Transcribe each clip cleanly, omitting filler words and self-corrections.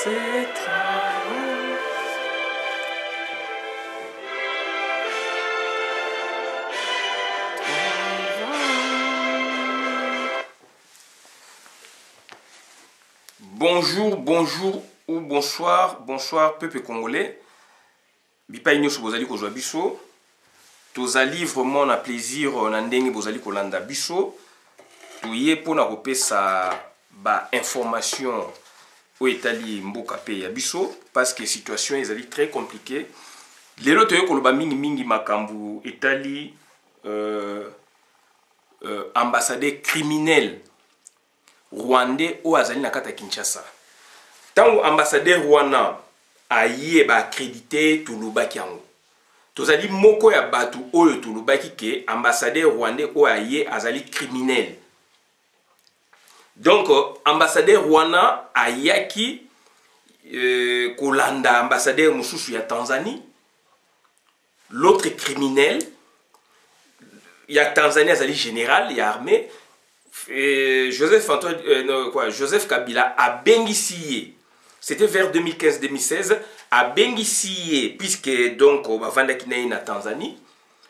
c'est travail. Bonjour, bonjour ou bonsoir, bonsoir peuple congolais. Bipai nyoso bozali kozwa biso. Tozali vraiment na plaisir na ndenge bozali kolanda biso. Toye pona kopesa ba information o etali mboka pe ya biso parce que situation ezali très compliquée. Lelo toye koloba mingi makambu etali ambassadeur criminel rwandais o azali na kata Kinshasa. Tango ambassadeur wana aye ba accrédité tulubaki yango. Tozali moko ya batu oyo tulubaki ke ambassadeur rwandais o aye azali criminel. Donc ambassadeur wana ayaki kolanda ambassadeur mususu ya Tanzanie. L'autre criminel ya Tanzanie azali général ya armée. Joseph Kabila a bengisiye. C'était vers 2015-2016 a bengisiye puisque donc bavandaki na Tanzanie.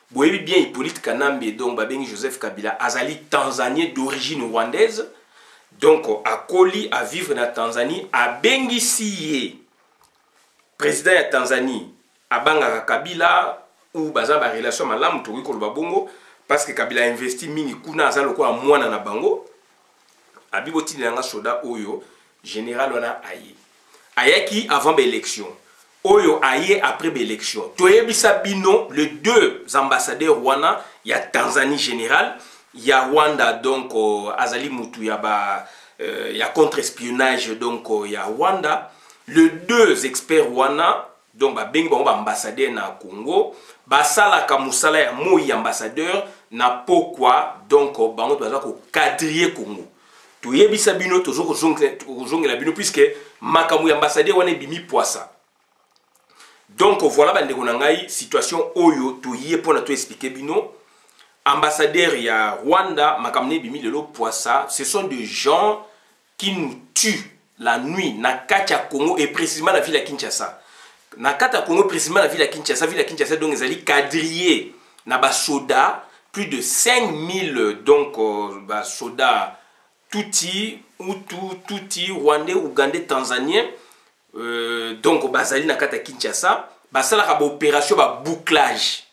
Boyebi bien Hippolyte Kanambe donc babengi Joseph Kabila azali Tanzanien d'origine rwandaise. Donc akoli à vivre na Tanzanie a bengisiye. Président ya Tanzanie abanga Kabila ou baza ba relation malamu to ko bongo. Parce que Kabila a investi mingi kuna azalo kwa mwana na bango. Abiboti nanga soda oyo général wana aye. Ayaki avant l'élection. Oyo aye après l'élection. Toyebisa bino les deux ambassadeurs wana ya Tanzanie général, ya Rwanda donc azali mutu ya ba ya contre-espionnage donc ya Rwanda, les deux experts wana donc ba bengi bango ba ambassadeur na Congo, basala ka musala ya moi ambassadeur na pourquoi donc bango baza ko quadriller Congo. Toyebisa bino tozo ko zongela bino puisque makamu ya ambassadeur wana bimi poisa. Donc voilà bandeko na ngai situation oyo toye pona to expliquer bino ambassadeur ya Rwanda makamne bimi lelo poisa, ce sont des gens qui nous tuent la nuit na kati ya Congo et précisément la ville ya Kinshasa. Na kati ya Congo précisément la ville ya Kinshasa donc ezali quadrillé na ba soda plus de 5000 donc ba soda Tutsi, Tutsi, Rwandais, Ougandais, Tanzaniens, donc bazali na kata Kinshasa, basala ka ba opération ba bouclage.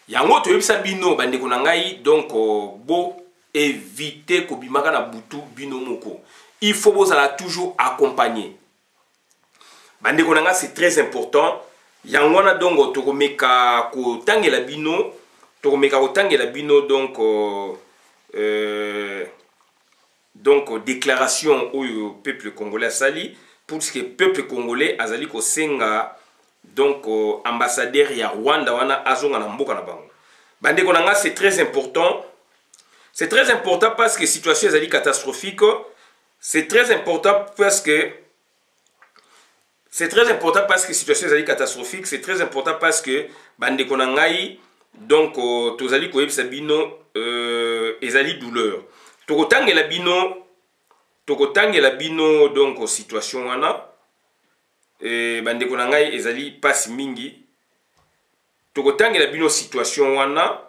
Yango to yebisa bino bandeko na ngai donc bo éviter ko bimaka na butu bino moko. Il faut bozala toujours accompagner. Bandeko na ngai c'est très important. Yango na donc to komeka ko tangela bino, to komeka ko tangela bino donc déclaration au peuple congolais sali pour ce que peuple congolais azali ko senga donc ambassadeur ya Rwanda wana azonga na mboka na bango. Bandeko nanga c'est très important. C'est très important parce que situation azali catastrophique. C'est très important parce que situation azali catastrophique. C'est très important parce que bandeko nangai donc tozali ko yebisa bino ezali douleur. Tokotangela bino donc situation wana bandeko na ngai ezali pasi mingi. Tokotangela bino situation wana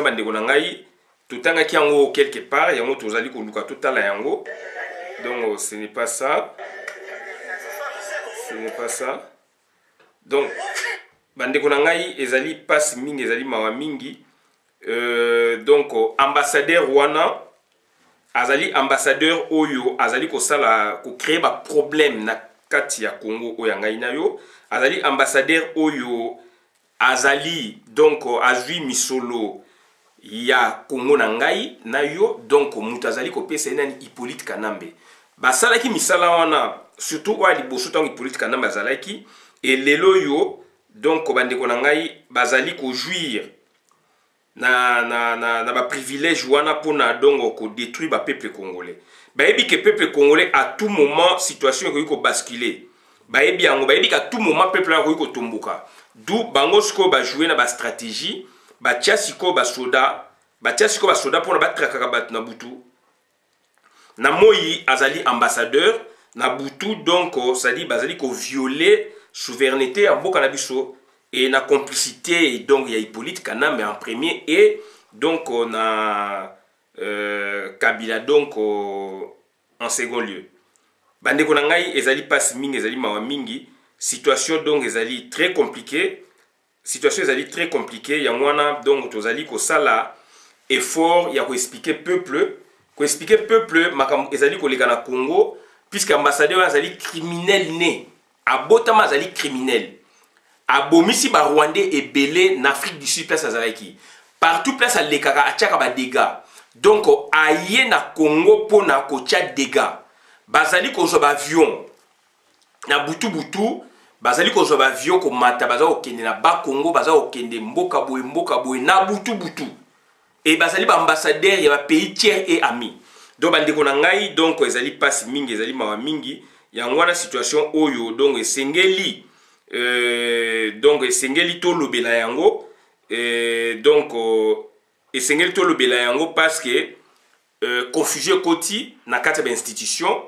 bandeko na ngai totangaki yango quelque part yango tozali koluka totala yango. Donc ce n'est pas ça. Donc bandeko na ngai ezali pasi mingi ezali mawa mingi. Donc ambassadeur wana azali ambassadeur oyo azali ko sala ko créer ba problème na kati ya Congo oyo ngai na yo azali ambassadeur oyo azali donc azwi misolo ya Congo na ngai na yo donc mutu azali ko pesa nani Hippolyte Kanambe basalaki misala wana surtout wa liboso tango Hippolyte Kanambe azalaki et lelo yo donc bandeko na ngai bazali ko jouir na ba privilège wana pona dongo ko détruire ba peuple congolais. Baebi que peuple congolais à tout moment situation ko basculer. Baebi yango baebi qu'à tout moment peuple là ko tomboka. D'où bango sko ba jouer na ba stratégie, ba tiasiko ba soda pona ba trakaka bat na butu. na moi azali ambassadeur na butu donc ça dit bazali ko violer souveraineté ya mboka na biso et na complicité donc ya Hippolyte Kanambe en premier et donc na Kabila donc en second lieu. Bandeko na ngai ezali passe mingi ezali mawa mingi, situation donc ezali très compliquée, situation ezali très compliquée ya mwana donc tozali ko sala effort ya ko expliquer peuple makambo ezali ko leka na Congo puisque ambassadeur ezali criminel né, abotama ezali criminel. Abomisi ba Rwandais ebele na Afrique du Sud place azalaki. Partout place alekaka atiaka ba dégâts. Donc aye na Congo pona ko tia dégâts. Bazali ko zo ba avion na butu bazali ko zo ba avion ko mata bazali okende na ba Congo bazali okende mboka boye na butu et bazali ba ambassadeur ya ba pays tiers et amis. Donc bandeko na ngai donc ezali passe mingi ezali mawa mingi ya ngwana situation oyo donc esengeli donc esengeli to lobela yango donc esengeli to lobela yango parce que confusion koti na kati ba institution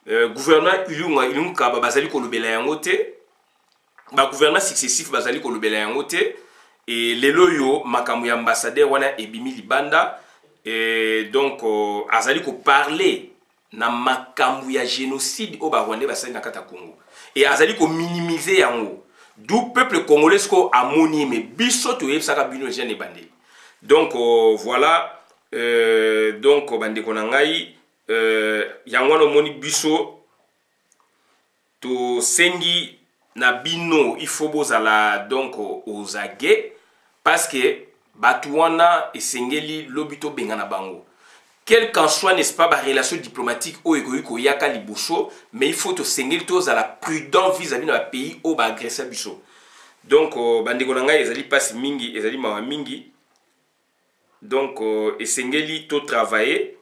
gouvernement ilunga bazali ko lobela yango te ba gouvernement successif bazali ko lobela yango te et lelo yo makambo ya ambassadeur wana ebimi libanda et donc azali ko parler na makambo ya génocide au Rwanda basali na kata Congo et azali ko minimiser yango d'où peuple congolais ko amoni mais biso to yebsaka bino jene bande. Donc voilà donc bandeko na ngai yango no moni biso to sengi na bino il faut bozala donc aux aguets parce que batuana esengeli lobito bengana bango. Quel qu'en soit, n'est-ce pas, la relation diplomatique au égoïko yaka liboso, mais il faut te sentir tous à la prudence vis-à-vis de la pays au bas agressé biso. Donc, bandeko nanga ezali passe mingi, ezali mawa mingi. Donc, esengeli to travailler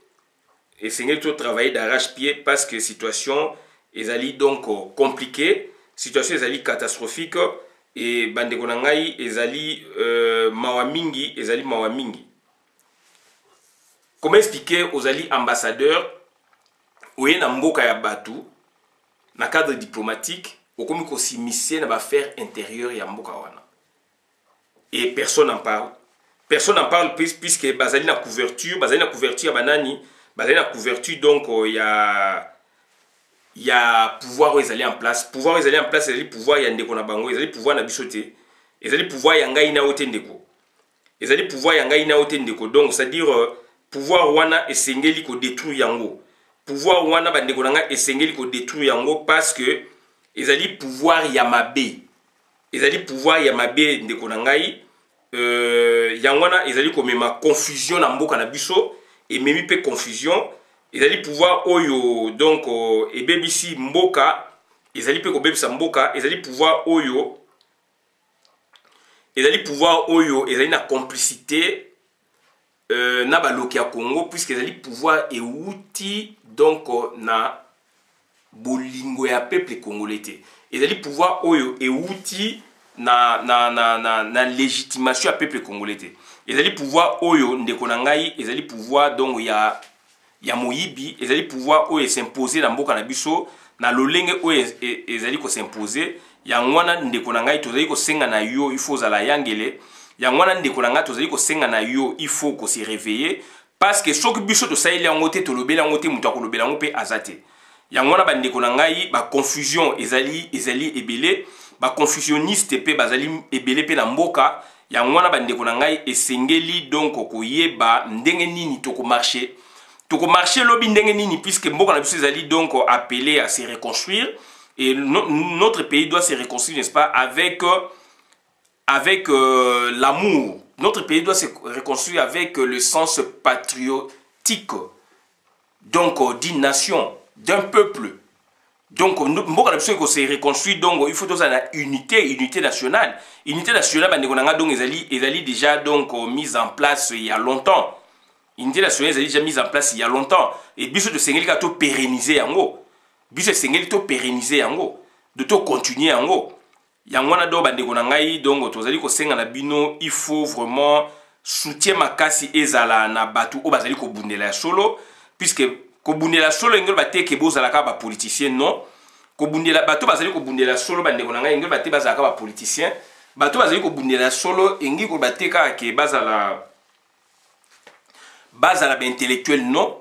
d'arrache-pied parce que situation ezali donc compliquée, situation ezali catastrophique et bandeko nanga ezali mawa mingi. Comment expliquer aux alliés ambassadeurs où il y a un mboka ya batu na cadre diplomatique au comme qu'on s'immisce dans l'affaire intérieure ya mboka wana et personne n'en parle puisque bazali na couverture banani bazali na couverture donc il y a pouvoir où ils allaient en place ezali pouvoir ya ndeko na bango ezali pouvoir na bisote ezali pouvoir ya ngai na ote ndeko donc c'est à dire pouvoir wana esengeli ko détruire yango. Pouvoir wana bandeko nanga esengeli ko détruire yango parce que ezali pouvoir yamabe. Ndeko nangai yangwana ezali ko mema confusion na mboka na biso et memi pe confusion ezali pouvoir oyo donc ebebisi mboka ezali pe ko bebisa mboka ezali pouvoir oyo ezali na complicité na baloki ya Congo puisque ezali pouvoir et outil donc na bolingo ya peuple congolais te ezali pouvoir oyo et outil na légitimation ya peuple congolais te ezali pouvoir oyo ndeko na ngai ezali pouvoir donc ya moyibi ezali pouvoir oyo s'imposer na mboka na biso na lolenge oyo ezali ko s'imposer ya ngwana ndeko na ngai tozali ko senga na yo il faut zala yangele. Yangwana ndeko na nga tozali ko senga na yo il faut ko se réveiller parce que soki biso to saili yango te to lobela yango te mutu akolobela yango pe azate. Yangwana ba ndeko na ngai ba confusion ezali ebele ba confusionniste pe bazali ebele pe na mboka yangwana ba ndeko na ngai esengeli donc koyeba ndenge nini to ko marcher lobi ndenge nini puisque mboka na biso ezali donc appelé à se reconstruire et notre pays doit se reconstruire n'est-ce pas avec l'amour. Notre pays doit se reconstruire avec le sens patriotique donc d'une nation, d'un peuple. Donc mboka na biso ko se reconstruire donc il faut tous la unité nationale. Unité nationale bandeko nanga donc ezali déjà donc mise en place il y a longtemps. Unité nationale ezali déjà mise en place il y a longtemps et biso de sengeli ka to pérenniser yango. Biso sengeli to pérenniser yango, de to continuer yango. Yangwana do bandeko na ngai donc tozali ko senga na bino il faut vraiment soutien makasi ezala na batu o bazali ko bundela solo puisque kobundela solo engelo bate ke bozalaka ba politicien non kobundela bato bazali kobundela solo bandeko na ngai engelo bate bazalaka ba politicien bato bazali kobundela solo engi ko bate ka ke bazala ba intellectuel non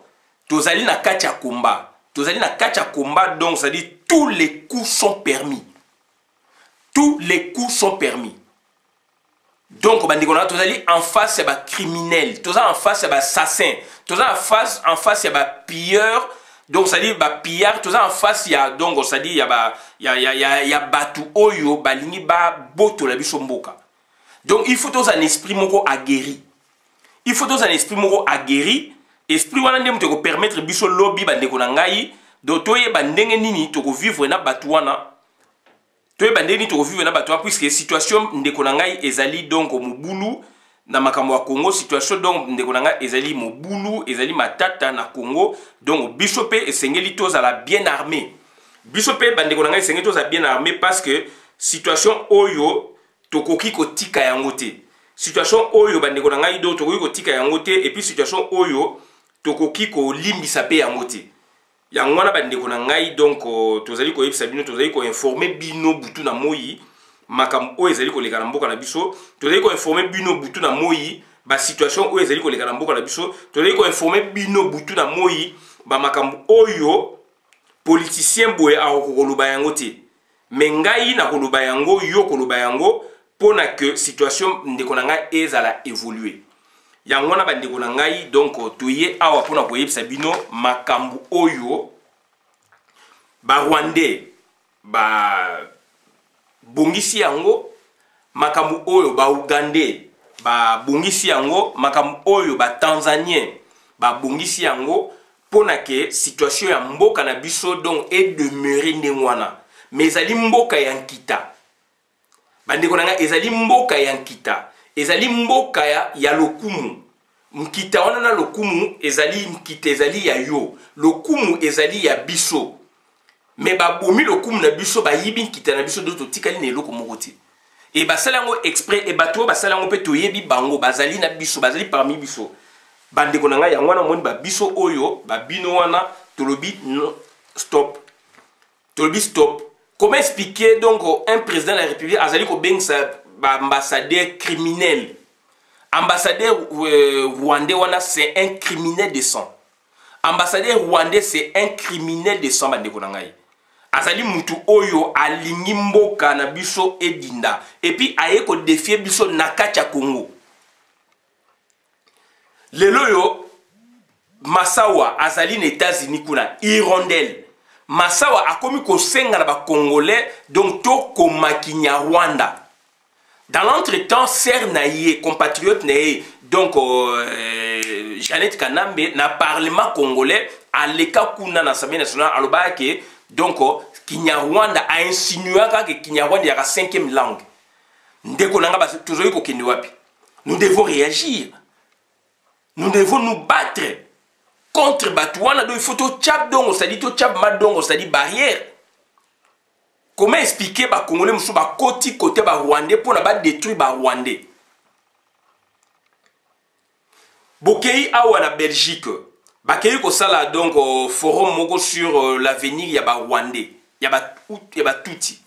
tozali na kati ya combat tozali na kati ya combat donc ça dit tous les coups sont permis tous les coups sont permis donc bandeko na tozali en face ya ba criminel tozali en face ya ba assassin tozali en face ya ba pilleur donc ça dit ba pillard tozali en face ya donc ça dit ya ba ya batu oyo balingi ba botola biso mboka donc il faut tous un esprit moko aguerri il faut tous un esprit moko aguerri esprit wana ndem te ko permettre biso lobby bandeko na ngai donc toye bandenge nini to ko vivre na batu wana toye bandenge nini to ko vivre na batu wana puisque situation ndeko na ngai ezali donc mobulu na makambo ya Congo situation donc ndeko na ngai ezali mobulu ezali matata na Congo donc biso pe esengeli tozala bien armé biso pe bandeko na ngai esengeli tozala bien armé parce que situation oyo tokoki kotika yango te situation oyo bandeko na ngai do tokoki kotika yango te et puis situation oyo tokoki kolimbisa pe yango te yango wana bandeko na ngai donc tozali koyebisa bino tozali koinforme bino butu na moi makambo oyo ezali koleka na mboka na biso tozali koinforme bino butu na moi ba situation oyo ezali koleka na mboka na biso tozali koinforme bino butu na moi ba makambo oyo politicien boye akokoloba yango te me ngai na koloba yango yo koloba yango pona que situation ndeko na ngai ezala évoluer yango wana bandeko na ngai donc toye awa pona koyebisa bino makambo oyo ba Rwandais ba bongisi yango makambo oyo ba Ugandais ba bongisi yango makambo oyo ba Tanzanien ba bongisi yango pona que situation ya mboka na biso donc est demeuré ndengwana mais ezali mboka ya nkita bandeko na ngai ezali mboka ya nkita ezali mboka ya lokumu nkita wana na lokumu ezali nkita ezali ya yo lokumu ezali ya biso mais babomi lokumu na biso bayibi nkita na biso doto tikali na eloko moko te et basala yango exprès et bato basala yango pe toyebi bango bazali na biso bazali parmi biso bandeko na ngai yango wana moni biso oyo babino wana tolobi no, stop tolobi stop. Comment expliquer donc un président de la République azali ko bengisa ba ambassadeur criminel ambassadeur rwandais wana c'est un criminel de sang ambassadeur rwandais c'est un criminel de sang bandeko na ngai azali mutu oyo alingi mboka na biso edinda et puis aye ko défier biso na kati ya Congo lelo yo Massawa azali na États-Unis kuna Hirondelle Massawa akomi kosenga na ba Congolais donc to komaki Rwanda. Dans l'entretemps ser naie compatriote naie donc Jeannette Kanambe na parlement congolais aleka kuna na Assemblée nationale aloba ke donc Kinyarwanda a insinué que Kinyarwanda y a 5e langue. Ndeko nanga ba toujours ko kende wapi. Nous devons réagir. Nous devons nous battre contre Batouana, donc il faut tout tchap donc ça dit tout tchap madong ça dit barrière. Comment expliquer ba Congolais musu ba côté ba Rwandais pour na ba détruire ba Rwandais. Bokei awa na Belgique. Ba kei ko sala donc forum moko sur l'avenir ya ba Rwandais. Ya ba tuti.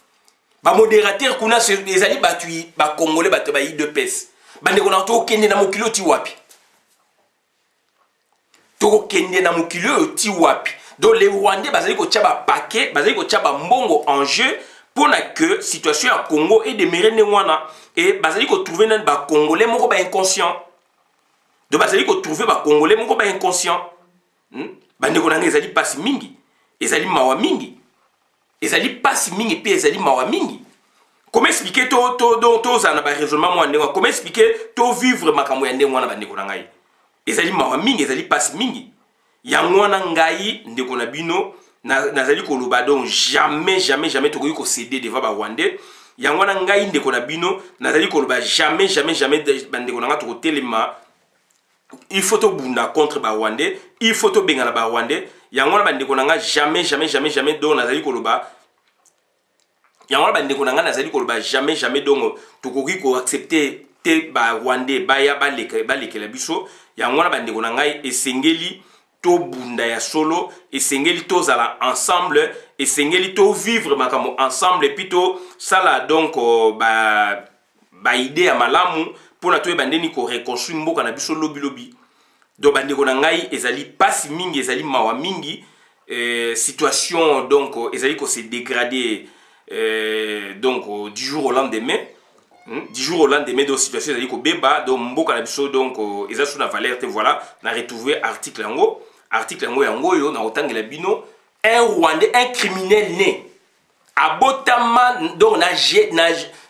Ba modérateur kuna ezali batui ba Congolais bato ba IDPS. Bande ko na to kende na mokilo ti wapi. Toko kende na mokilo ti wapi. Donc les Rwandais bazali ko tchaba paquet, bazali ko tchaba mbongo en jeu pour que situation à Congo et demeure wana et bazali ko trouver nan ba Congolais moko ba inconscient. Donc bazali ko trouver ba Congolais moko ba inconscient. Bande ko nanga ezali pasi mingi, ezali mawa mingi. Ezali pasi mingi pe ezali mawa mingi. Comment expliquer to za na ba raisonnement mo ndengwa? Comment expliquer to vivre makambo ya ndengwa na bande ko nanga? Ezali mawa mingi, ezali pasi mingi. Yango na ngai ndeko na bino nazali koloba donc jamais tokoki ko céder devant ba Rwandais. Yango na ngai ndeko na bino nazali koloba jamais bandeko na nga to telema. Il faut to bunda contre ba Rwandais, il faut to benga na ba Rwandais. Yango na bandeko na nga jamais donc nazali koloba. Yango na bandeko na nga nazali koloba jamais donc tokoki ko accepter te ba Rwandais ba ya ba lekela biso. Yango na bandeko na ngai esengeli to bunda ya solo esengeli to zala ensemble esengeli to vivre makambo ensemble et puis to sala donc ba idée ya malamu pona to ebandeni ko reconstruire mboka na biso lobi lobi donc bandeko na ngai ezali pasi mingi ezali mawa mingi situation donc ezali ko se dégrader donc du jour au lendemain du jour au lendemain de situation ezali ko beba donc mboka na biso donc eza sous la valeur te voilà na retrouver article yango yo na otangela bino un Rwandais un criminel né abotama donc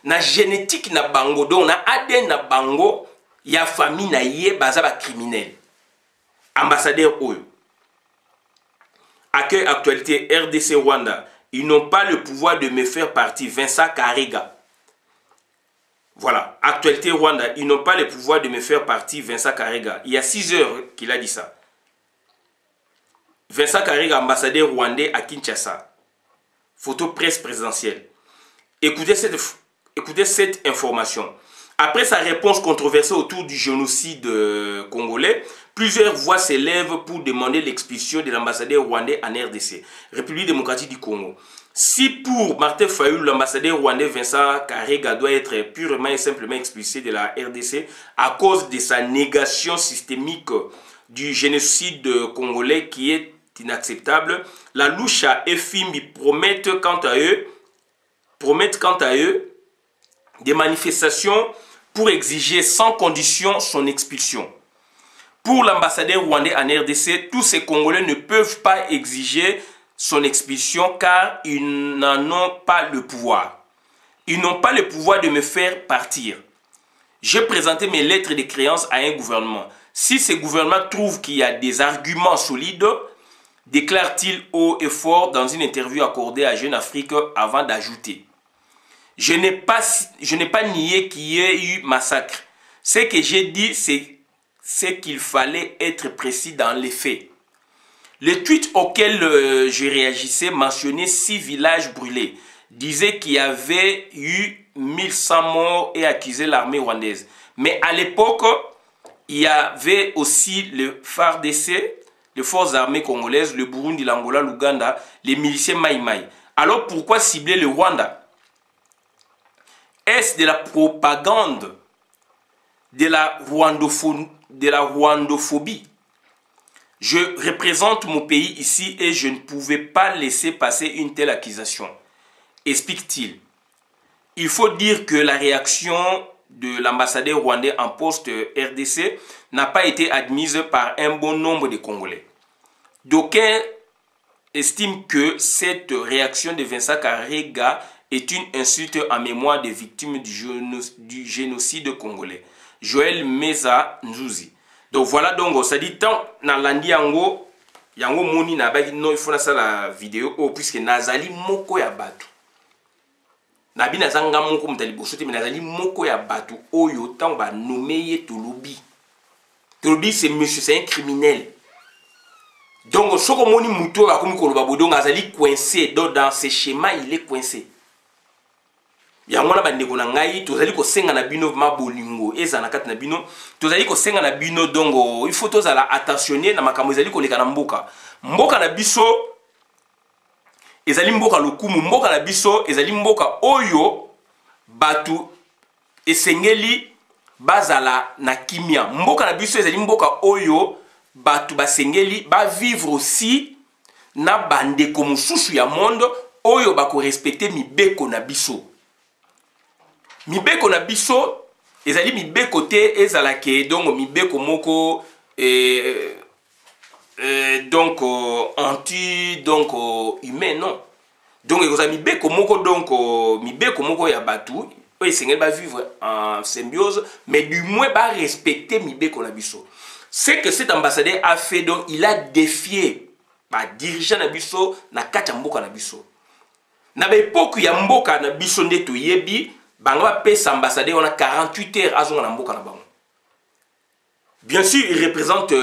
na génétique na bango donc na ADN na bango ya famille na ye baza ba criminel ambassadeur oyo accueil actualité RDC Rwanda. Ils n'ont pas le pouvoir de me faire partie. Vincent Karega. Voilà. Actualité Rwanda. Ils n'ont pas le pouvoir de me faire partie. Vincent Karega. Il y a 6 heures qu'il a dit ça. Vincent Karega, ambassadeur rwandais à Kinshasa. Photo presse présidentielle. Écoutez cette information. Après sa réponse controversée autour du génocide congolais, plusieurs voix s'élèvent pour demander l'expulsion de l'ambassadeur rwandais en RDC, République démocratique du Congo. Si pour Martin Fayulu, l'ambassadeur rwandais Vincent Karega doit être purement et simplement expulsé de la RDC à cause de sa négation systémique du génocide congolais qui est inacceptable, la Lucha et Fimbi promettent quant à eux des manifestations pour exiger sans condition son expulsion. Pour l'ambassadeur rwandais en RDC, tous ces Congolais ne peuvent pas exiger son expulsion car ils n'en ont pas le pouvoir. Ils n'ont pas le pouvoir de me faire partir. J'ai présenté mes lettres de créance à un gouvernement. Si ce gouvernement trouve qu'il y a des arguments solides, déclare-t-il haut et fort dans une interview accordée à Jeune Afrique avant d'ajouter. Je n'ai pas nié qu'il y ait eu massacre. Ce que j'ai dit, c'est qu'il fallait être précis dans les faits. Le tweet auquel je réagissais mentionnait 6 villages brûlés, disait qu'il y avait eu 1100 morts et accusait l'armée rwandaise. Mais à l'époque, il y avait aussi le FARDC, les forces armées congolaises, le Burundi, l'Angola, l'Ouganda, les miliciens Maï-Maï. Alors pourquoi cibler le Rwanda? Est-ce de la propagande, de la rwandophobie? Je représente mon pays ici et je ne pouvais pas laisser passer une telle accusation. Explique-t-il. Il faut dire que la réaction de l'ambassadeur rwandais en poste RDC n'a pas été admise par un bon nombre de Congolais. D'aucuns estiment que cette réaction de Vincent Karega est une insulte en mémoire des victimes du génocide congolais. Joël Meza Nzouzi. Donc voilà, donc ça dit tant na landi yango moni na baki no il faut ça la vidéo puisque nazali moko ya batu. Na bina zanga moko mutali bosote mais nazali moko ya batu oyo tant ba nommer Tolobi. Tolobi c'est monsieur, c'est un criminel. Donc soko moni muto ba komi koloba bodo nazali coincé dans ce schéma il est coincé. Yango na bandeko na ngai tozali ko senga na bino ma bolingo eza na kati na bino tozali ko senga na bino dongo il faut tozala attentionner na makambo ezali ko leka na mboka na biso ezali mboka lokumu mboka na biso ezali mboka oyo batu esengeli bazala na kimia mboka na biso ezali mboka oyo batu basengeli ba vivre aussi na bandeko mosusu ya monde oyo ba ko respecter mibeko na biso. Mibeko na biso ezali mibeko te ezalake donc mibeko moko donc anti donc humain non donc ezali mibeko moko donc mibeko moko ya batu oyo esengeli ba vivre en symbiose mais du moins ba respecter mibeko na biso. C'est que cet ambassadeur a fait donc il a défié ba dirigeant na biso na kati ya mboka na biso na ba époque ya mboka na biso nde toyebi Bangwa pèse ambassadeur, on a 48 heures à son amboka na bango. Bien sûr, il représente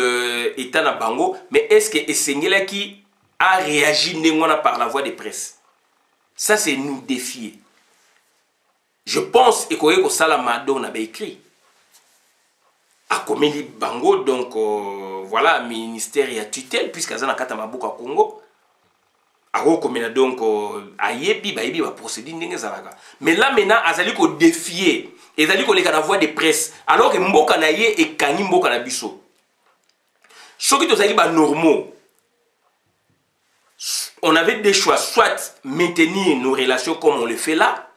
État na bango, mais est-ce que Essengela qui a réagi par la voie de presse? Ça, c'est nous défier. Je pense que Salama on avait écrit. À akomeli bango donc voilà ministère ya tutelle puisque azana kata maboka Congo akokomela donc ayebi bayebi ba procédure ndenge zalaka mais là maintenant azali ko défier ezali ko leka na voix de presse alors que mboka na ye ekangi mboka na biso soki tozali ba normaux on avait des choix soit maintenir nos relations comme on le fait là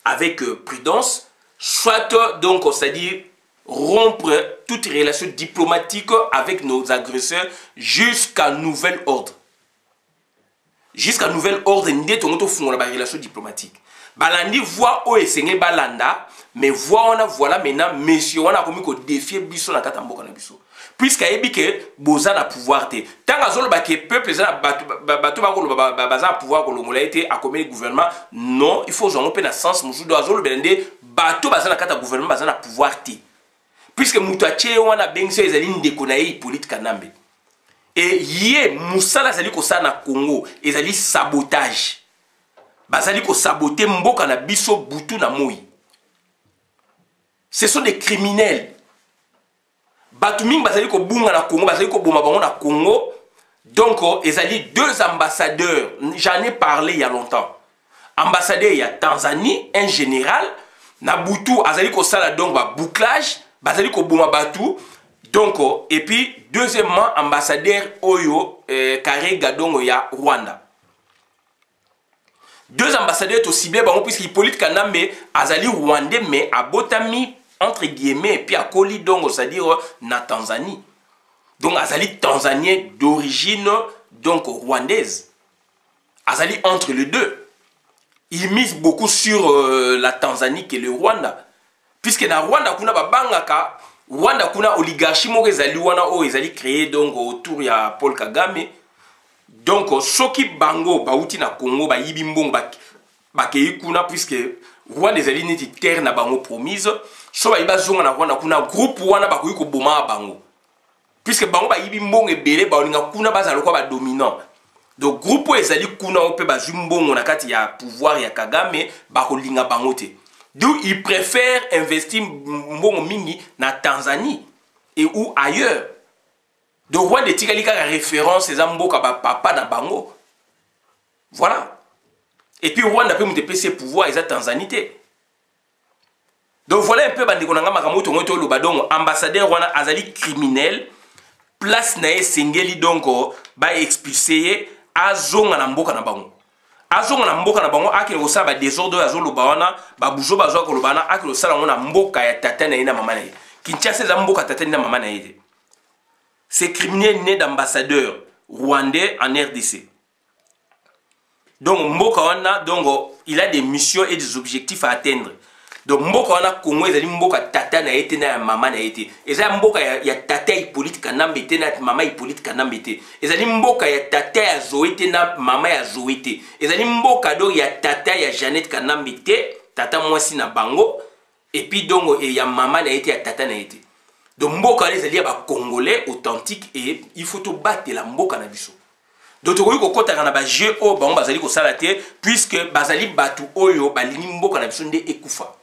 avec prudence soit donc c'est-à-dire rompre toute relation diplomatique avec nos agresseurs jusqu'à nouvel ordre. Jusqu'à nouvel ordre, nous avons une relation diplomatique. Balandi voit où est balanda, mais voilà maintenant, messieurs, on a commis que défier biso na katambo kana biso. Puisqu'il y a que boza na pouvoir te. Tant que le peuple a pouvoir a commis le gouvernement, non, il faut en na sens musu do azolo belende bato baza na kata gouvernement baza na pouvoir te. Puisque mutache wana bengso ezali ndeko na ye politique kanambe. Et yé musala zali ko sa na Congo ezali sabotage. Bazali ko saboter mboka na biso butu na moi. Ce sont des criminels. Batuming bazali ko bunga na Congo, bazali ko boma bango na Congo. Donc ezali deux ambassadeurs, j'en ai parlé il y a longtemps. Ambassadeur il y a Tanzanie, un général, na butu azali ko sala donc ba bouclage, bazali ko boma batu. Donc et puis deuxièmement ambassadeur Oyo Karega donc ya Rwanda. Deux ambassadeurs to ciblé bango puisque Hippolyte Kanambe azali rwandais mais abotami entre guillemets et puis à Koli donc c'est-à-dire na Tanzanie. Donc azali tanzanien d'origine donc rwandaise. Azali entre les deux. Il mise beaucoup sur la Tanzanie que le Rwanda. Puisque na Rwanda kuna babangaka Rwanda kuna oligarchie moko ezali wana o ezali créé donc autour ya Paul Kagame. Donc soki bango bauti na Congo ba yibi mbongo ba kei kuna puisque Rwanda ezali neti terre na bango promise. So ba yiba zonga na Rwanda kuna groupe wana ba koyi ko boma bango. Puisque bango ba yibi mbongo ebele ba olinga kuna bazalo kwa ba dominant. Donc groupe ezali kuna ope ba zumbongo na kati ya pouvoir ya Kagame ba kolinga bango te. D'où ils préfèrent investir mbongo mingi na Tanzanie et ou ailleurs. Donc Rwanda tikali ka référence ces mboka ba papa na bango. Voilà. Et puis Rwanda peut monter ses pouvoirs et sa Tanzanie. Donc voilà un peu bandeko nanga makamoto ngoto lo badongo ambassadeur wana azali criminel place na sengeli donc ba expulser azonga na mboka na bango. Azonga na mboka na bango akile kosala ba désordre azolo bawana ba bujo bazwa ko lobana akile kosala ngona mboka ya tata na ina mama na ye. Kinshasa za mboka tata na mama na ye. C'est criminel né d'ambassadeur rwandais en RDC. Donc mboka wana donc il a des missions et des objectifs à atteindre. Donc mboka wana Congo ezali mboka tata na ete na mama na ete. Ezali mboka ya tata Hippolyte Kanambe ete na mama Hippolyte Kanambe ete. Ezali mboka ya tata ya Zoete na mama ya Zoete. Ezali mboka do ya tata ya Jeannette Kanambe ete, tata mwasi na bango et puis donc ya mama na ete ya tata na ete. Donc mboka wana ezali ya ba Congolais authentique et il faut to battre la mboka na biso. Donc tu ko kota na ba jeu o bango bazali ko sala te puisque bazali batu oyo balingi mboka na biso nde ekufa.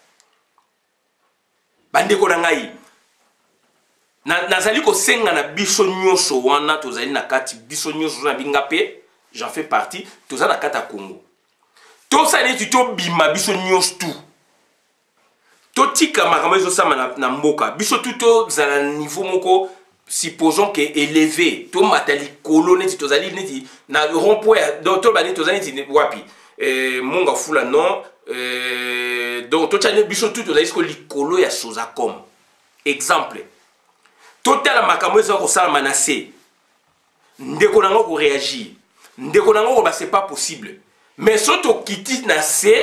Bandeko na ngai nazali ko senga na biso nyonso wana tozali na kati biso nyonso na bingape j'en fais partie tozali na kata Congo to sali tu to bima biso nyonso tout to tika makambo ezo sama na mboka biso tout to zala niveau moko supposons que élevé to matali colonne tozali neti na rond-point donc bani tozali neti wapi monga fula non donc tout ça biso tout tozali ko likolo ya Sozacom exemple total makambo ezo ko sala manase ndeko nango ko réagir ndeko nango ko ba c'est pas possible mais soto kiti na se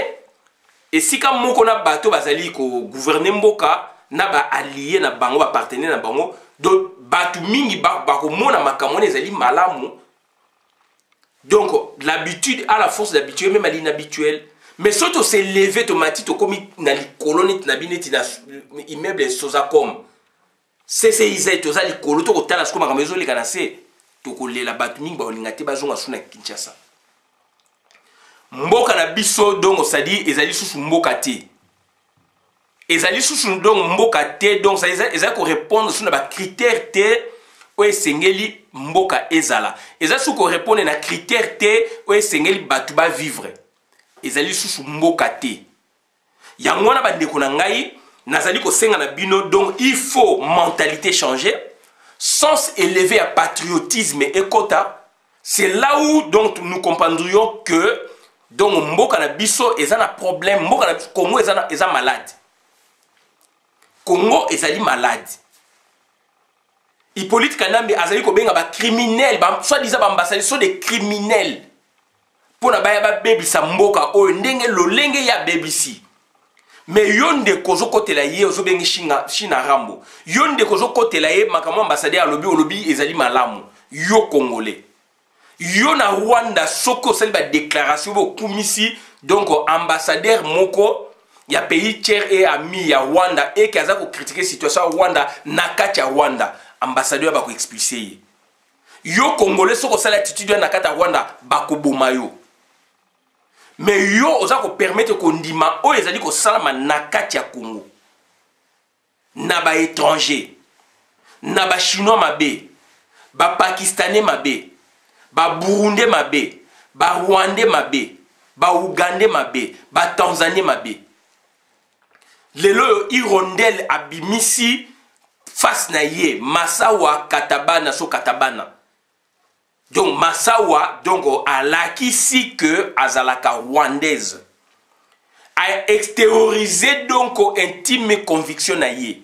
et si comme moko na bato bazali ko gouverner mboka na ba allié na bango ba partenaire na bango donc batu mingi ba ko mona makambo ezali malamu. Donc l'habitude à la force d'habitude même à l'inhabituel. Mais surtout c'est levé automatique comme na likolo na bineti na immeuble Sozacom. C'est izai to za likolo to kotala skoma kama ezo lekana se to kolela batu mingi ba olinga te bazonga suna Kinshasa. Mboka na biso donc ça dit ezali susu mboka te. ezali susu donc mboka te donc ça ezali korépondre sur na critère te oyo esengeli mboka ezala ezali susu korépondre na critère te oyo esengeli bato bavivre ezali susu mboka te yango wana bandeko na ngai nazali kosenga na bino donc il faut mentalité changer sens élevé à patriotisme et quota c'est là où donc nous comprendrions que donc mboka na biso eza na problème mboka na Congo eza malade Congo ezali malade Hippolyte Kanambe azali kobenga ba criminel soit disant ba ambassadeurs sont des criminels pour na baya ba bebisa mboka oyo ndenge lolenge ya bebisi mais yonde kozo kotela ye ozo bengi China Rambo yonde kozo kotela ye makambo ambassadeur olobi ezali malamu yo congolais yo na Rwanda soko sali ba déclaration bo kumisi donc ambassadeur moko ya pays tiers et ami ya Rwanda et qui a critiqué situation à Rwanda nakati ya Rwanda ambassadeur ba ko expulser ye yo congolais soko sala attitude ya nakati ya Rwanda ba ko boma yo mais yo oza ko permettre ko ndima o ezali ko salama nakati ya Congo na ba étranger na ba chinois mabe ba pakistanais mabe ba burundais mabe ba rwandais mabe ba ougandais mabe ba tanzaniens mabe lelo irondel abimisi face na ye Masawa Katabana so Katabana donc Masawa donc alakisi que azalaka rwandaise a extériorisé donc intime conviction na ye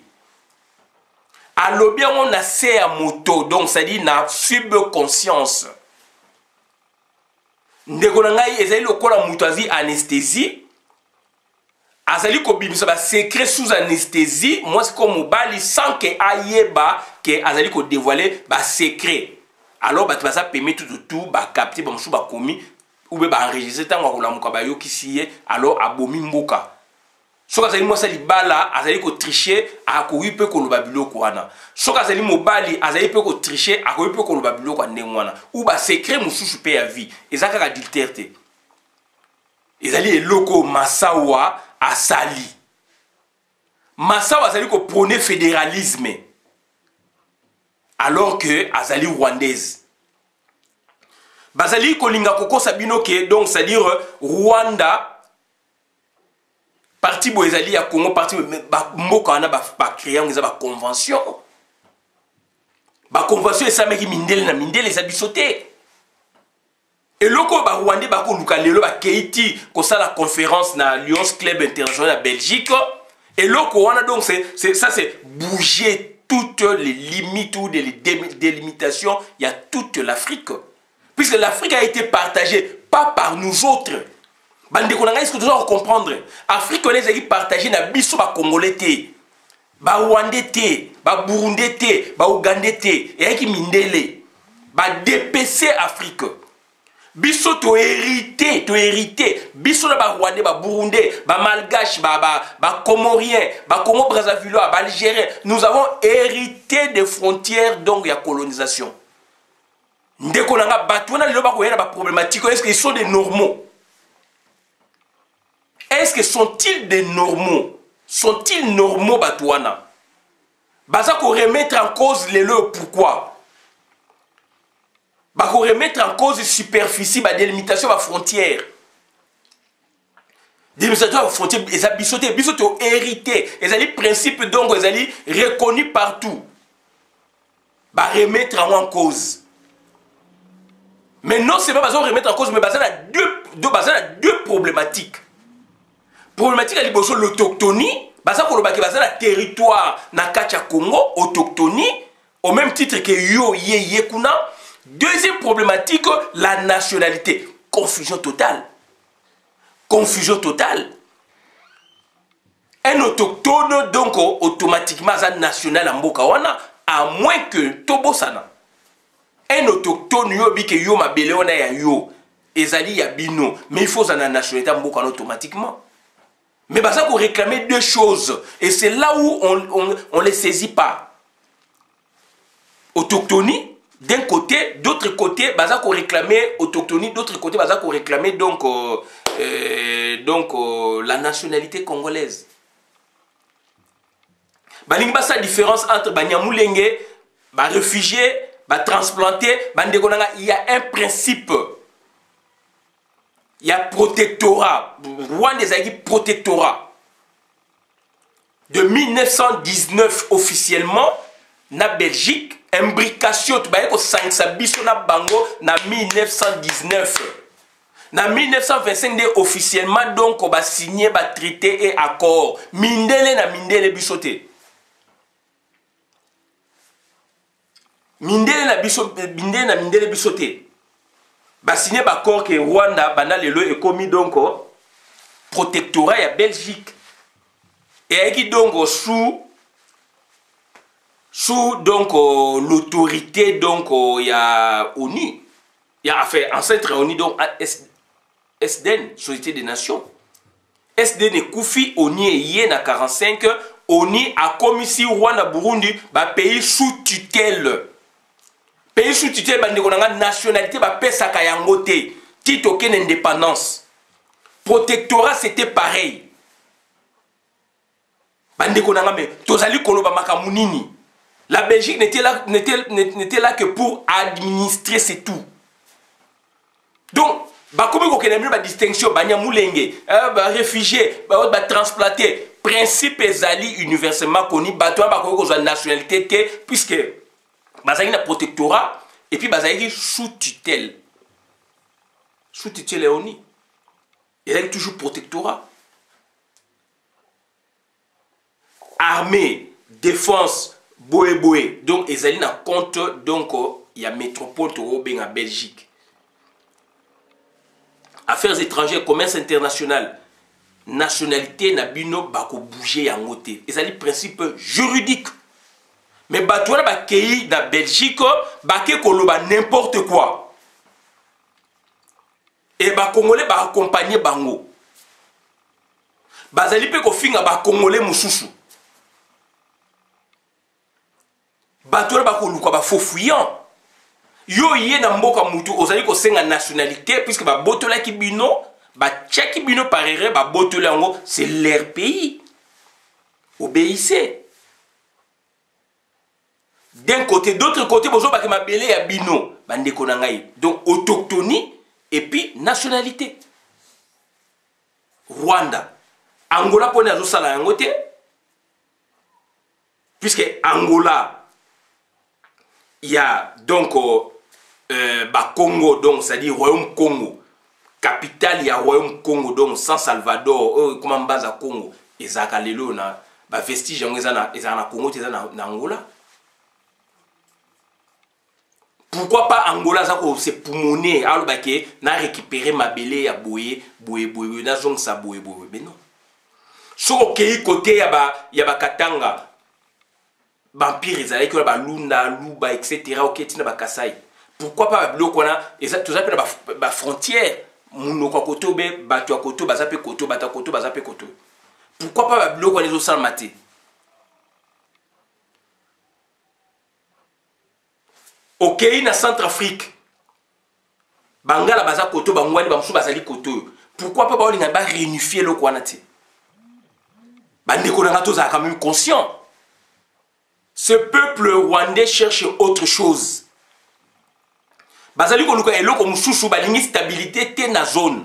alobi on a se à moto donc ça dit na subconscience ndeko na ngai ezali lokola mutu azi anesthésie azali ko bimisa ba secret sous anesthésie moi c'est comme mobali sans que ayeba que azali ko dévoiler ba secret alors ba ça permet tout ba capter ba msou ba komi ou ba enregistrer tango ko lamuka ba yokisiye alors abomi mboka soka azali moi ça libala azali ko tricher akoyi pe ko loba biloko wana soka azali mobali azali pe ko tricher akoyi pe ko loba biloko ndengwana ou ba secret mususu pe ya vie ezaka ka adultère te ezali eloko Masawa asali Masawa azali ko prôner fédéralisme alors que azali rwandaise bazali ko linga koko sabino ke donc c'est à dire Rwanda parti bo ezali ya Congo parti mboka wana ba créer ngeza ba convention esa meki mindele na mindele eza bisoté et loko ba Rwandais ba ko luka lelo ba keiti ko sala conférence na Lions Club International à Belgique et loko wana donc c'est bouger toutes les limites ou les délimitations il y a toute l'Afrique puisque l'Afrique a été partagée pas par nous autres bande ko nanga est-ce que tu dois comprendre Afrique on est partagé na biso ba congolais té ba rwandais té ba burundais té ba ougandais té et qui mindele ba DPC Afrique biso to hérité biso na ba rwandais ba burundais ba malgache ba comorien ba Congo Brazzavillois ba algérien nous avons hérité des frontières donc ya colonisation ndeko nanga batu na lelo ba ko yena ba problématique est-ce qu'ils sont des normaux? Est-ce que sont-ils des normaux? Sont-ils normaux batouana? Baza ko remettre en cause les leurs pourquoi? Ba ko remettre en cause superficie ba délimitation ba frontière. Délimitation ba frontière les abisoté bisoto hérité, les ali principe donc les ali reconnus partout. Ba remettre en cause. Mais non c'est pas besoin de remettre en cause mais baza deux problématiques. Problématique à liboso l'autochtonie, basa kolobaki basa la territoire na kacha Congo autochtonie au même titre que yo ye kuna. Deuxième problématique la nationalité, confusion totale. Un autochtone donc automatiquement un national en mboka wana à moins que tobosana. Un autochtone yo bi que yo mabele wana ya yo ezali ya bino mais il faut la nationalité en mboka automatiquement. Mais ça qu'on réclamer deux choses. Et c'est là où on les saisit pas. Autochtonie, d'un côté, d'autre côté, ça qu'on réclamait autochtonie, d'autre côté, ça qu'on réclamait donc la nationalité congolaise. balingi basa différence entre banyamulenge ba réfugié ba transplanté bandeko nanga. Il y a un principe, il y a protectorat. Rwanda ezali protectorat de 1919 officiellement na Belgique. Imbrication tu baye ko sangisa biso na bango na 1919. Na 1925 de officiellement donc on va signer ba traité et accord. Mindele na mindele bisote. Mindele na mindele bisote. Ba signer ba accord que Rwanda bana lelo e commis donc protectorat ya Belgique. Et qui donc sous donc l'autorité donc il y a ONU. Il y a fait ancêtre ONU donc SDN, Société des Nations. SDN et Koufi, ONU est na 45, ONU a commis si Rwanda Burundi, ba pays sous tutelle. Pays sous tutelle, ba ndekonanga nationalité, ba pesaka yangote, titre aucune indépendance. Protectorat, c'était pareil. Ba ndekonanga me, tozali koloba makamunini. La Belgique n'était là que pour administrer, c'est tout. Donc, comme il y a une distinction, il y a des réfugiés, des transplantés. Principe ezali universellement connu, il y a une nationalité, puisque il y a un protectorat, et puis il y a sous tutelle. Sous tutelle est ONU. Il y a toujours protectorat. Armée, défense, boé. Donc, ezali na compte, donc, il y a métropole en Belgique. Affaires étrangères, commerce international, nationalité, nabino, bako bouger en côté. Et ça dit principe juridique. Mais batouana ba kei na Belgique, baké koloba n'importe quoi. Et ba Congolais ba accompagner bango. Bazali pe ko finga ba Congolais mususu. Batouana ba koluka ba fofuyant. Yo yé na mboka mutu ozali ko senga nationalité puisque ba botola ki bino ba tchaki bino parere ba botola ngo c'est leur pays. Obéissez. D'un côté, d'autre côté, bozo ba ke mabele ya bino bande ko na ngai. Donc autochtonie et puis nationalité. Rwanda, Angola pone azo sala yango te puisque Angola il y a donc Congo, donc c'est-à-dire Royaume Congo, capitale il y a Royaume Congo, donc San Salvador, comment base Congo, et Zakalelo na vestige en na Congo, na Angola. Pourquoi pas Angola ça c'est poumoné, alors que na récupérer ma belé à boye, na zong sa boye, mais non. So ok côté ya ba Katanga. Vampire, ils allaient que la Lunda, Luba, etc. Ok, tina ba Kasai. Pourquoi pas le qu'on a tout ça la frontière muno kwa koto be batu koto bazape koto bata koto bazape koto. Pourquoi pas le qu'on les au maté. Ok, na Centrafrique. Bangala baza koto bangwani bamsu bazali koto. Pourquoi pas ba linga ba réunifier le qu'on a ti. Bande ko na to za quand même conscient. Ce peuple rwandais cherche autre chose. Bazali ko luka eloko mususu balingi stabilité te na zone.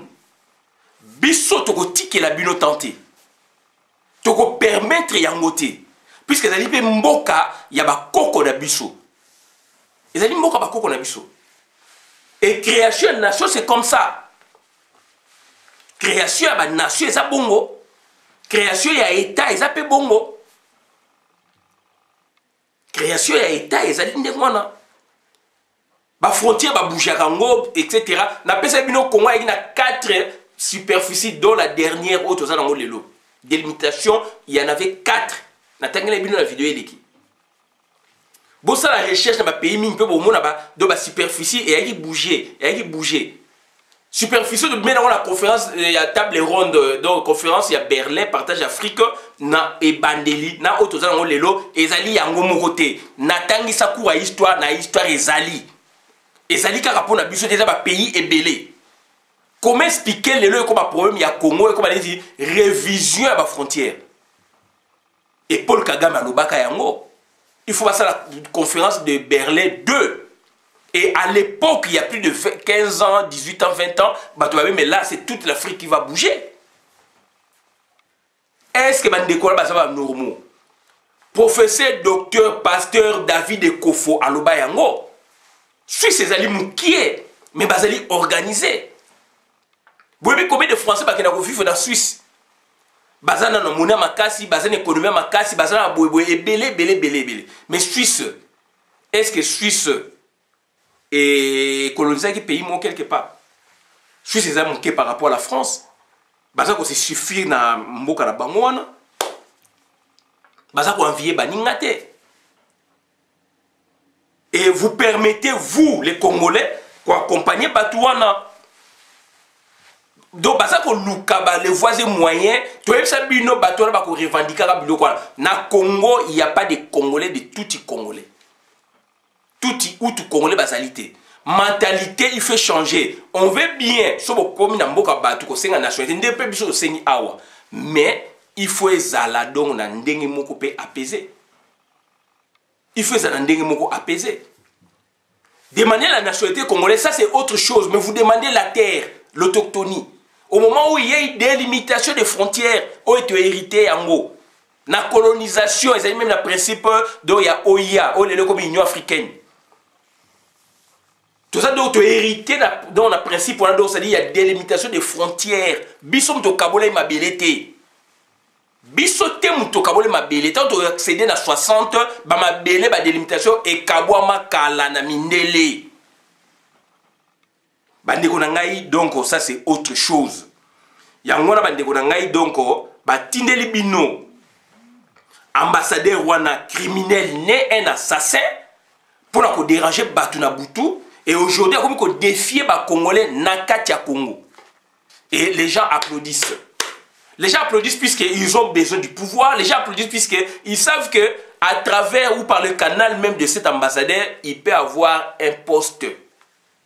Biso toko tike la bino tenter. Toko permettre yangote. Puisque zali pe mboka ya ba koko na biso. Ezali mboka ba koko na biso. Et création de nation c'est comme ça. Création ya ba nation eza bongo. Création ya état eza pe bongo. Création ya état ezali ndengwana. Ba frontière ba bouger kango etc. Na pesa bino Congo na 4 superficies dont la dernière autre za nango lelo. Délimitation, il y en avait 4. Na tangela bino la vidéo eleki. Bon ça la recherche na ba pays mingi pe bo mona ba do ba superficie et y bouger. Superficie de maintenant la conférence il y a table ronde donc conférence il y a Berlin partage Afrique na ebandeli na auto za nango lelo ezali yango mokote na tangisa ku histoire na histoire ezali kaka pona biso déjà ba pays ebelé. Comment expliquer lelo comme problème il y a Congo et comme dit révision à ba frontière. Et Paul Kagame alobaka yango. Il faut passer à la conférence de Berlin 2. Et à l'époque, il y a plus de 15 ans, 18 ans, 20 ans, mais là, c'est toute l'Afrique qui va bouger. Est-ce que Bandeko là, ça va normaux? Professeur, docteur, pasteur David Ekofo aloba yango. Suisse, c'est ali moukié, mais bazali organisé. Vous voyez combien de Français qui ont vécu dans la Suisse? Bazana na monnaie makasi, bazana économie makasi, bazana boy belé. Mais Suisse, est-ce que Suisse est colonisé qui pays mon quelque part? Suisse est manqué par rapport à la France. Bazana ko se suffire na mboka na bangwana. Bazana ko envier baningate. Et vous permettez, vous, les Congolais, d'accompagner Batouana. Donc, les voisins moyens, tu as vu que Batouana revendiquer na Congo, il n'y a pas de Congolais, de tout Congolais. Tout Congolais, basalité. Mentalité, il faut changer. On veut bien, mais il faut apaiser. Il faut apaiser. Demander la nationalité congolaise, ça c'est autre chose. Mais vous demandez la terre, l'autochtonie. Au moment où il y a une délimitation des frontières, où est hérité en haut. La colonisation, ils ont même le principe dont il y a OIA, comme l'Union africaine. Tout ça, donc, hérité dans le principe, il y a délimitation des frontières. Bissom to Kabola ma belete. Bisote muto kabole mabele tant to accéder na 60 ba mabele ba délimitation et kabwa kala na mindele bandeko na ngai donc ça c'est autre chose yango na bandeko na ngai donc ba tindeli bino ambassadeur wana criminel né un assassin pour la ko déranger batu na butu et aujourd'hui comme ko défier ba congolais na kati ya Congo et les gens applaudissent. Les gens applaudissent puisqu'ils ont besoin du pouvoir. Les gens applaudissent puisqu'ils savent que à travers ou par le canal même de cet ambassadeur, il peut avoir un poste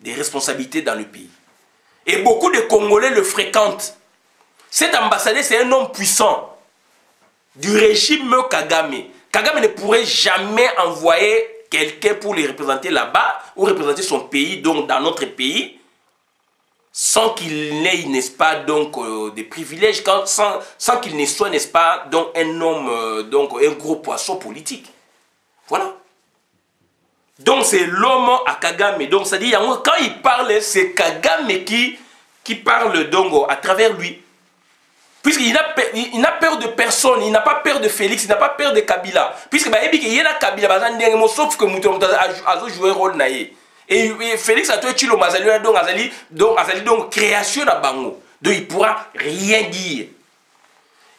de responsabilité dans le pays. Et beaucoup de Congolais le fréquentent. Cet ambassadeur, c'est un homme puissant du régime Kagame. Kagame ne pourrait jamais envoyer quelqu'un pour les représenter là-bas ou représenter son pays, donc dans notre pays, sans qu'il n'ait, n'est-ce pas, donc, des privilèges, sans qu'il ne soit, n'est-ce pas, donc, un homme, donc, un gros poisson politique. Voilà. Donc, c'est l'homme à Kagame. Donc, c'est-à-dire, quand il parle, c'est Kagame qui parle, donc, à travers lui. Puisqu'il n'a peur de personne, il n'a pas peur de Félix, il n'a pas peur de Kabila. Puisque, il y a Kabila, sauf que Mouton a joué un rôle naïe. Et Félix a tué Chilo Mazali, donc création à Bango. Donc il ne pourra rien dire.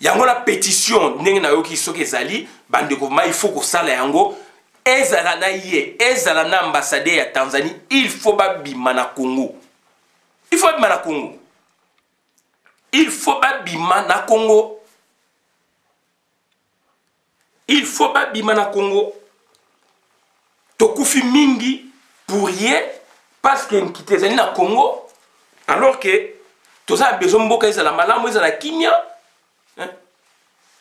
Il y a une pétition, il faut que ça yango. Ezalana ambassadeur à Tanzanie, il faut pas bimana Congo. Il faut bimana Congo. Il faut pas bimana Congo. Il faut pas bimana Congo. Tokufi mingi. Pour rien, parce que nous quittons le Congo, alors que tout ça a besoin de la maladie, de la kimia.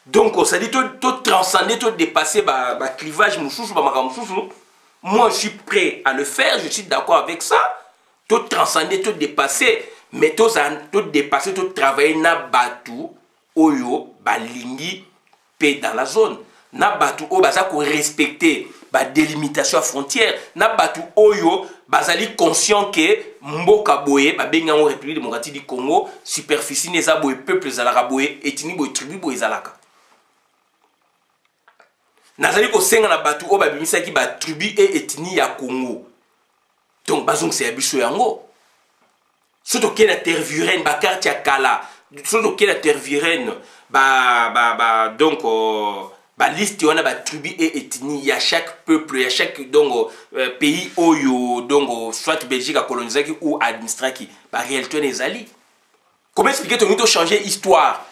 Donc, ça dit tout transcender, tout dépasser le clivage, moi je suis prêt à le faire, je suis d'accord avec ça. Tout transcender, tout dépasser, mais tout dépasser, tout travailler na batu, oyo, balingi, paix dans la zone. Na batu, o baza ko respecter ba délimitation à frontière na batu oyo bazali conscient que mboka boye ba benga en République démocratique du Congo superficie neza boye peuple zalaka boye etini boye tribu boye zalaka nazali ko senga na batu o ba bimisaki ba tribu et etini ya Congo donc bazong c'est abiso yango surtout que la terre virène ba carte ya kala surtout que la terre virène donc la liste on a ba tribu et ethnie, il y a chaque peuple, il y a chaque donc pays oyo donc soit Belgique a colonisé ou administré qui ba réalité les alliés. Comment expliquer que nous changer histoire?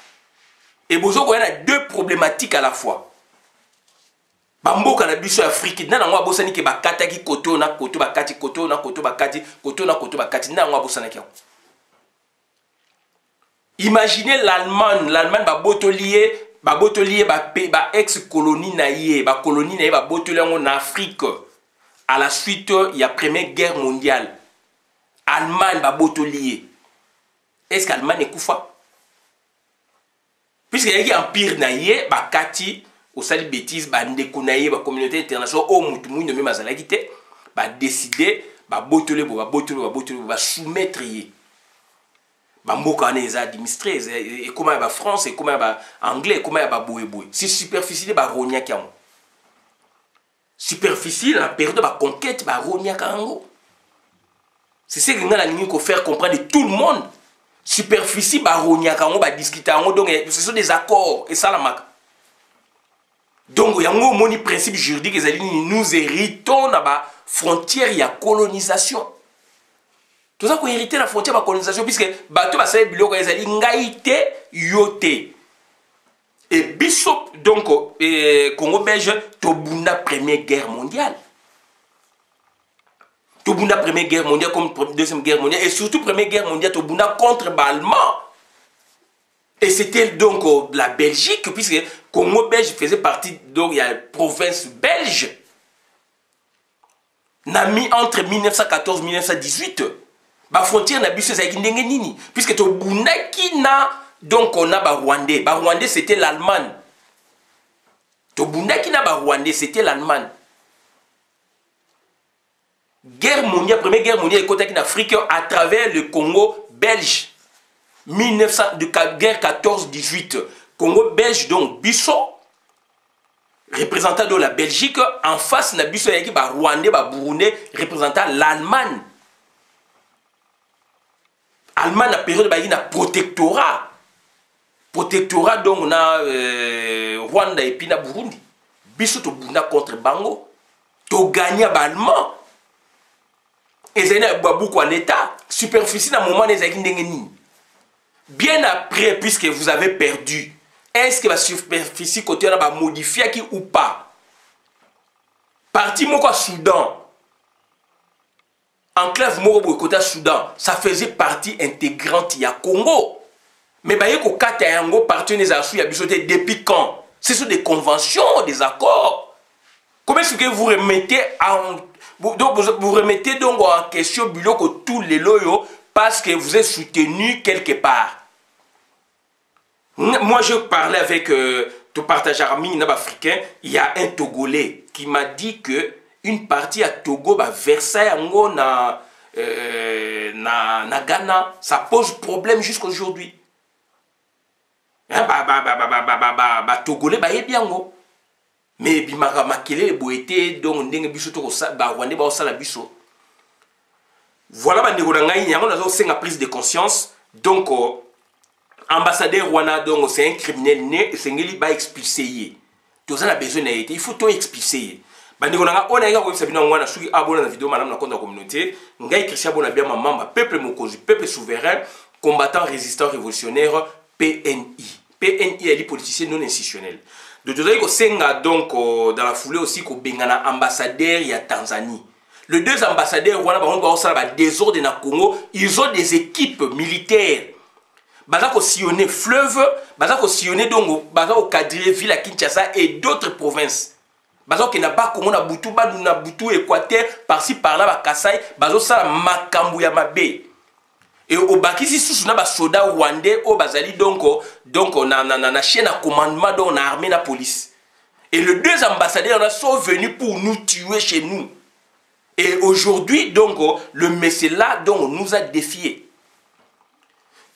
Et bozo ko a deux problématiques à la fois. Bamboka na biso Afrique na ngwa bosani ke bakata ki koto na koto bakati koto na koto bakati koto na koto bakati na ngwa bosana ki. Imaginez l'Allemagne va botolier ba botoli ba ex-colonie na ye, ba colonie na ye ba botoli en Afrique. À la suite, il y a Première Guerre mondiale. Allemagne ba botoli. Est-ce qu'Allemagne est koufa? Puisque il y a un empire na ye, ba kati au sali bêtise, ba ndeko na ye, ba communauté internationale, o mutu mouino même azalaki te, ba décider, ba botoli, ba soumettre ye. Ba mboka wana eza administré, et comment ba France, et comment ba anglais, et comment ba boue. C'est superficiel ba roniaki yango. Superficiel, la période ba conquête, ba roniaki yango. C'est ce que nous avons faire comprendre de tout le monde. Superficie, baronia, kango, ba discuter, donc ce sont des accords et ça la marque. Donc il y a un moni principe juridique, nous héritons la frontière, il y a colonisation. Tout ça qu'on hérite la frontière, la colonisation, puisque bateau va savoir biloko ezali ngaïté yote. Et Bishop donc Congo belge tobunda Première Guerre mondiale. Tobunda Première Guerre mondiale comme Deuxième Guerre mondiale et surtout Première Guerre mondiale Tobunda contre les Allemands. Et c'était donc la Belgique puisque Congo belge faisait partie donc il y a la province belge. Nami entre 1914 et 1918. La frontière n'a biso c'est nini puisque Tobunda qui na donc on a Rwandais. Rwandais c'était l'Allemagne. Tobunda qui na Rwandais c'était l'Allemagne. Guerre mondiale, Première Guerre mondiale est en Afrique à travers le Congo belge. 1900, de guerre 14-18. Congo belge, donc Bissau, représentant de la Belgique, en face de Bissau, il y a Rwandais, Burundi, représentant l'Allemagne. Allemagne, la période de protectorat. Protectorat, donc on a Rwanda et puis Burundi. Bissau, tu as contre Bango. Tu as gagné l'Allemand. Et c'est beaucoup en état. Superficie dans le moment des bien après, puisque vous avez perdu, est-ce que la superficie côté va modifier qui ou pas? Parti Moko Soudan, enclave Moko côté Soudan, ça faisait partie intégrante il y a Congo. Mais bah yeko kata yango partenaires à Souya bisoté depuis quand? Ce sont des conventions, des accords. Comment est-ce que vous remettez en donc vous remettez donc en question Biloko tous les loyaux parce que vous êtes soutenu quelque part. Moi je parlais avec tout partage armé africain, il y a un Togolais qui m'a dit que une partie à Togo va Versailles en na Ghana, ça pose problème jusqu'aujourd'hui. Togolais ba bien ngo. Mais bimaka makele boete donc ndenge biso to ba Rwandais ba osala biso. Voilà ba ndeko ngai yango nazo senga prise de conscience. Donc ambassadeur Rwanda donc c'est un criminel né sengeli ba expulser. Tous a besoin na été, il faut tout expulser. Ba ndeko ngai on a nga ko sabina ngwana suki abona na vidéo madame na compte communauté. Ngai Christian bona bien maman peuple mokozi, peuple souverain, combattant résistant révolutionnaire PNI. PNI est les politiciens non institutionnels. De donc dans la foulée aussi qu'on bengana ambassadeur ya Tanzanie. Les deux ambassadeurs Rwanda ba désordre na Congo, ils ont des équipes militaires. Baza ko sillonner fleuve, baza ko sillonner donc baza ko cadrer ville à Kinshasa et d'autres provinces. Baza ko na ba Congo na Butu, ba na Butu Équateur, par-ci par-là ba Kasai, baza ça makambu ya mabe. Et au Bakisi sous na ba soda rwandais au bazali donc na chaîne à commandement donc na armée na police. Et les deux ambassadeurs là sont venus pour nous tuer chez nous. Et aujourd'hui donc le monsieur là donc nous a défié.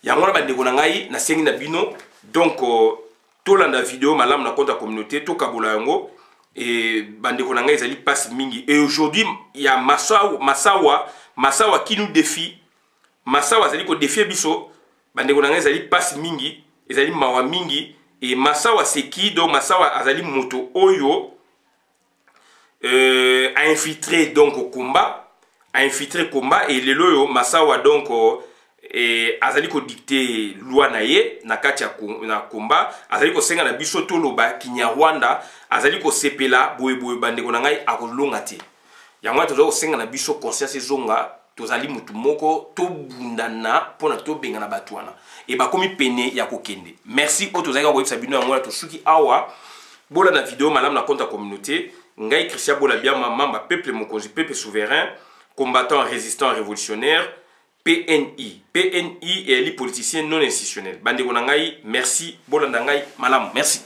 Yango na bandeko na ngai na sengi na bino donc to landa vidéo malam na compte la communauté to kabola yango et bandeko na ngai ezali passe mingi. Et aujourd'hui il y a Massawa qui nous défie. Massawa zali ko défier biso bandeko na ngai zali passe mingi ezali mawa mingi et Massawa c'est qui donc Massawa azali moto oyo a infiltré donc au combat et le loyo Massawa donc azali ko dicter loi na ye na kati na combat azali ko senga na biso to loba Kinyarwanda azali ko sepela boye bandeko na ngai akolonga te yango tozo ko senga na biso conscience zonga tozali mutu moko to bundana pona to bengana batwana et ba komi pene ya kokende. Merci o tozali ko yebisa bino yango to suki awa bola na vidéo malam na compte à communauté ngai Christian Bola bien mamba peuple mokonzi peuple souverain combattant résistant révolutionnaire PNI et les politiciens non institutionnels. Bande ko na ngai merci bola na ngai malam merci.